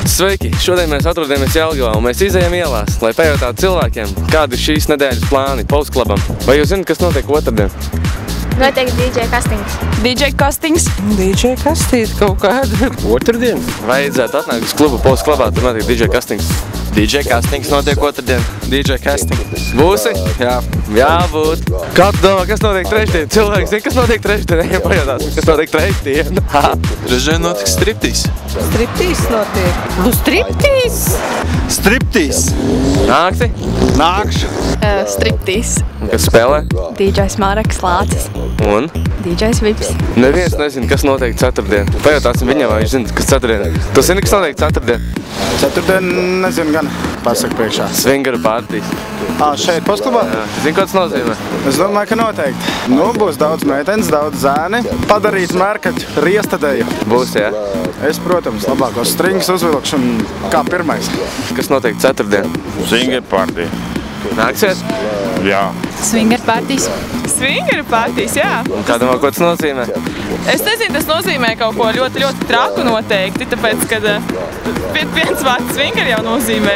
Sveiki! Šodien mēs atrodamies Jelgavā un mēs izejam ielās, lai pajautātu cilvēkiem, kādi ir šīs nedēļas plāni Postklubam. Vai jūs zināt, kas notiek otrdien? Noteikti DJ Kastings. DJ Kastings? DJ Kastīt kaut kādu. Otrdien? Vajadzētu atnākt uz klubu Postklubā, tur notiek DJ Kastings. DJ Kastings notiek otrdien. DJ Kastings. Būsi? Jā. Jābūt. Kā tu domā, kas notiek trešdien? Cilvēki zina, kas notiek trešdien. Ejam pajautāt, kas notiek trešdien. Trešdien notiks striptīs. Striptīs notiek. Nu, striptīs? Striptīs. Nāksi? Nākšu. Striptīs. Kas spēlē? DJs Mareks Lācis. Un? DJs Vips. Neviens nezina, kas notiek ceturtdien. Pajautāsim viņam, vai viņš zina, kas ceturtdien. Tu zini, kas notiek ceturtdien? Ceturtdien nezinu gan. Pasaka priekšā. Swingeru partijas. Šeit Postklubā? Zini, ko tas nozīmē? Es domāju, ka noteikti. Nu, būs daudz meitenes, daudz zēni. Padarīt mērkaķu riestadēju. Būs, jā? Es, protams, labākos stringas uzvilkšu un kā pirmais. Kas notiek ceturtdien? Swinger partija. Nāksiet? Jā. Swinger partijas. Swinger partijas, jā. Un kā domā, ko tas nozīmē? Es nezinu, tas nozīmē kaut ko ļoti, ļoti traku noteikti, tāpēc, kad viens vārds swinger jau nozīmē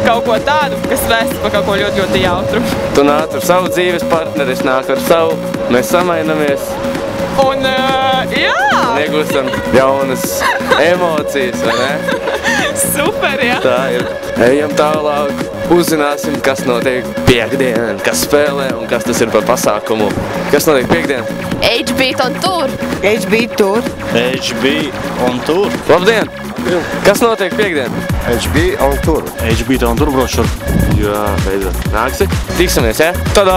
kaut ko tādu, kas vēst par kaut ko ļoti, ļoti jautru. Tu nāc ar savu dzīves partneri, es nāku ar savu, mēs samainamies. Un, jā! Un iegūstam jaunas emocijas, vai ne? Super, jā! Tā ir. Ejam tālāk, uzzināsim, kas notiek piekdien, kas spēlē un kas tas ir par pasākumu. Kas notiek piekdien? HB on tour. HB tour. HB on tour. Labdien! Kas notiek piekdien? HB on tour. HB on tour brošur. Jā, beidzot. Nāksi? Tiksimies, jā? Tadā!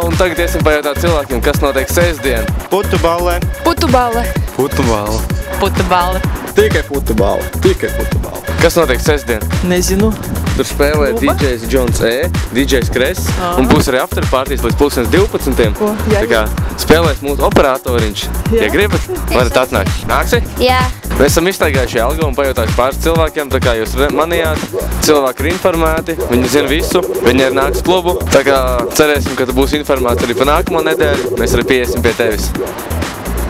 Un tagad iesim pajautāt cilvēkiem, kas notiek sestdien. Putu ballē. Putu balle. Putu balu. Putu balle. Tikai futbolu. Tikai futbolu. Kas notiek sestdien? Nezinu. Tur spēlē DJs Džons E, DJs Kress un būs arī afterpartijas līdz 12:00. Tā kā spēlēs mūsu operatoriņš. Ja gribat, varat atnākt. Nāksi? Jā. Mēs esam iztaigājuši Jelgavu un pajautājuši pāris cilvēkiem, tā kā jūs manījāt. Cilvēki ir informēti, viņi zina visu, viņi ir nāks klubu. Tā kā cerēsim, ka tu būsi informēts arī par nākamo nedēļu. Mēs arī pieiesim pie tevis.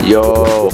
Jo!